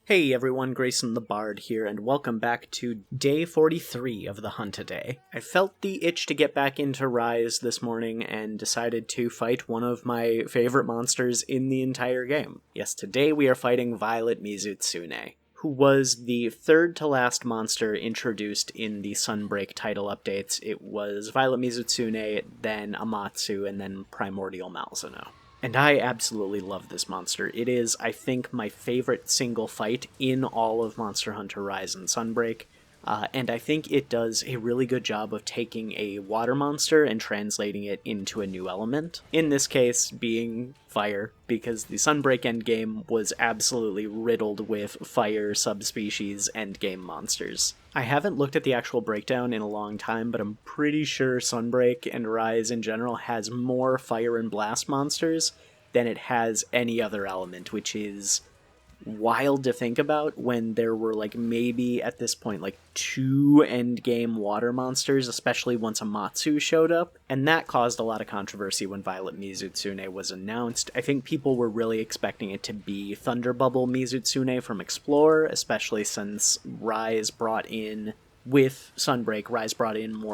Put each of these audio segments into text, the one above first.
Hey everyone, Grayson the Bard here, and welcome back to day 43 of the Hunt-A-Day. I felt the itch to get back into Rise this morning and decided to fight one of my favorite monsters in the entire game. Yes, today we are fighting Violet Mizutsune, who was the third to last monster introduced in the Sunbreak title updates. It was Violet Mizutsune, then Amatsu, and then Primordial Malzeno. And I absolutely love this monster. It is, I think, my favorite single fight in all of Monster Hunter Rise and Sunbreak, and I think it does a really good job of taking a water monster and translating it into a new element. In this case, being fire, because the Sunbreak endgame was absolutely riddled with fire subspecies endgame monsters. I haven't looked at the actual breakdown in a long time, but I'm pretty sure Sunbreak and Rise in general has more fire and blast monsters than it has any other element, which is wild to think about when there were maybe at this point two endgame water monsters, especially once Amatsu showed up, and that caused a lot of controversy when Violet Mizutsune was announced. I think people were really expecting it to be Thunder Bubble Mizutsune from Explore, especially since Rise brought in more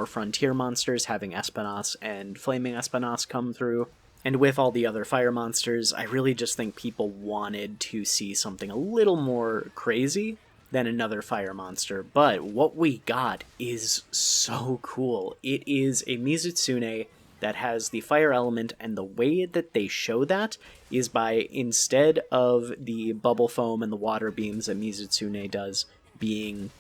frontier monsters, having Espinas and Flaming Espinas come through. And with all the other fire monsters, I really just think people wanted to see something a little more crazy than another fire monster. But what we got is so cool. It is a Mizutsune that has the fire element, and the way that they show that is by, instead of the bubble foam and the water beams that Mizutsune does being,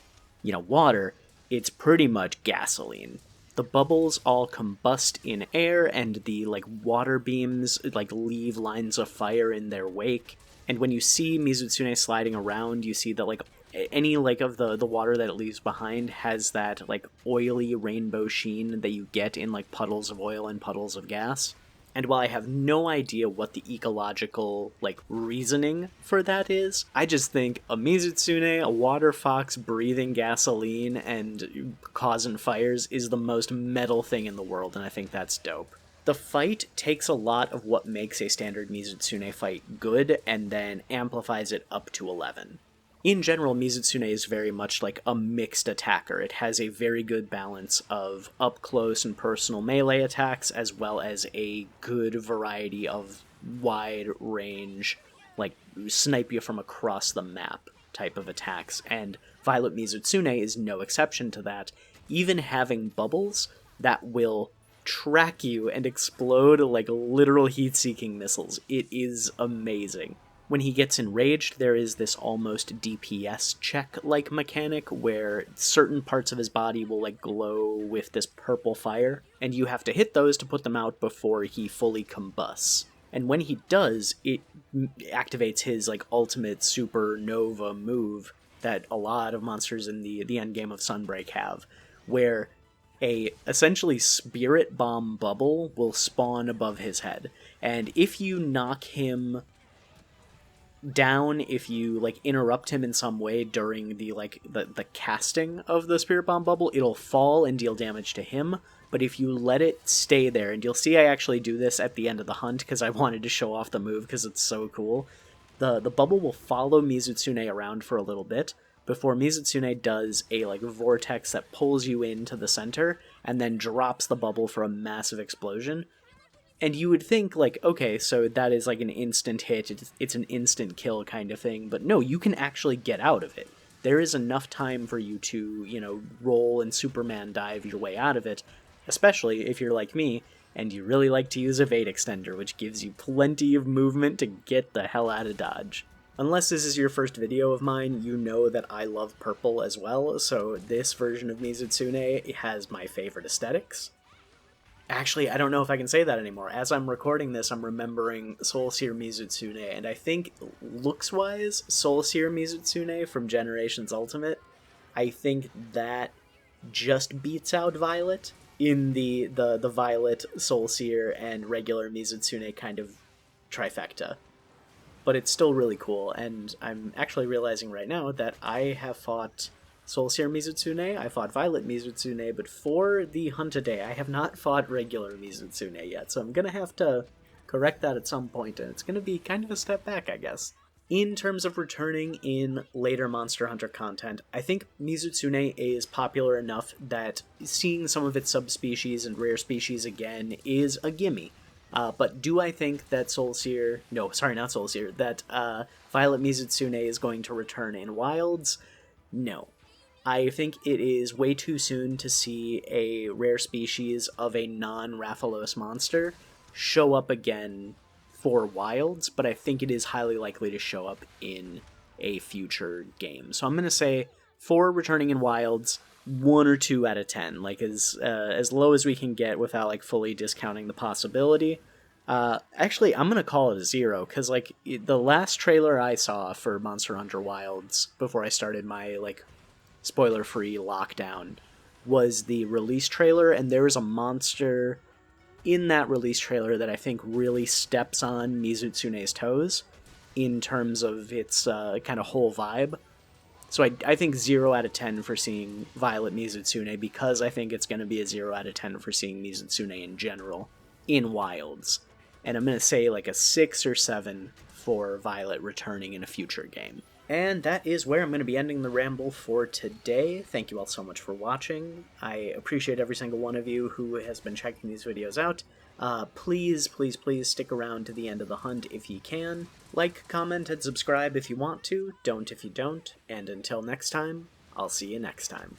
water, it's pretty much gasoline. The bubbles all combust in air, and the water beams leave lines of fire in their wake. And when you see Mizutsune sliding around, you see that any of the water that it leaves behind has that oily rainbow sheen that you get in puddles of oil and puddles of gas. And while I have no idea what the ecological, reasoning for that is, I just think a Mizutsune, a water fox breathing gasoline and causing fires is the most metal thing in the world, and I think that's dope. The fight takes a lot of what makes a standard Mizutsune fight good, and then amplifies it up to 11. In general, Mizutsune is very much a mixed attacker. It has a very good balance of up-close and personal melee attacks, as well as a good variety of wide-range, snipe you from across the map type of attacks, and Violet Mizutsune is no exception to that, even having bubbles that will track you and explode like literal heat-seeking missiles. It is amazing. When he gets enraged, there is this almost DPS check-like mechanic where certain parts of his body will glow with this purple fire, and you have to hit those to put them out before he fully combusts. And when he does, it activates his ultimate supernova move that a lot of monsters in the endgame of Sunbreak have, where a essentially spirit bomb bubble will spawn above his head. And if you knock him down, if you interrupt him in some way during the casting of the spirit bomb bubble, it'll fall and deal damage to him. But if you let it stay there, and you'll see I actually do this at the end of the hunt because I wanted to show off the move because it's so cool, the bubble will follow Mizutsune around for a little bit before Mizutsune does a vortex that pulls you into the center and then drops the bubble for a massive explosion. And you would think, okay, so that is an instant hit, it's an instant kill kind of thing, but no, you can actually get out of it. There is enough time for you to, roll and Superman dive your way out of it, especially if you're like me, and you really like to use Evade Extender, which gives you plenty of movement to get the hell out of dodge. Unless this is your first video of mine, you know that I love purple as well, so this version of Mizutsune has my favorite aesthetics. Actually, I don't know if I can say that anymore. As I'm recording this, I'm remembering Soulseer Mizutsune, and I think, looks-wise, Soulseer Mizutsune from Generations Ultimate, I think that just beats out Violet in the Violet, Soulseer, and regular Mizutsune kind of trifecta. But it's still really cool, and I'm actually realizing right now that I have fought Soulseer Mizutsune, I fought Violet Mizutsune, but for the Hunt-A-Day, I have not fought regular Mizutsune yet, so I'm gonna have to correct that at some point, and it's gonna be kind of a step back, I guess. In terms of returning in later Monster Hunter content, I think Mizutsune is popular enough that seeing some of its subspecies and rare species again is a gimme. But do I think that Soulseer, no, sorry, not Soulseer, that Violet Mizutsune is going to return in Wilds? No. I think it is way too soon to see a rare species of a non-Rathalos monster show up again for Wilds, but I think it is highly likely to show up in a future game. So I'm going to say 4 returning in Wilds, 1 or 2 out of 10, like as low as we can get without like fully discounting the possibility. Actually, I'm going to call it a 0, because like the last trailer I saw for Monster Hunter Wilds before I started my like spoiler-free lockdown was the release trailer, and there is a monster in that release trailer that I think really steps on Mizutsune's toes in terms of its kind of whole vibe. So I think 0 out of 10 for seeing Violet Mizutsune, because I think it's going to be a 0 out of 10 for seeing Mizutsune in general in Wilds. And I'm going to say like a 6 or 7 for Violet returning in a future game. And that is where I'm going to be ending the ramble for today. Thank you all so much for watching. I appreciate every single one of you who has been checking these videos out. Please, please, please stick around to the end of the hunt if you can. Like, comment, and subscribe if you want to. Don't if you don't. And until next time, I'll see you next time.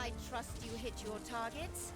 I trust you hit your targets.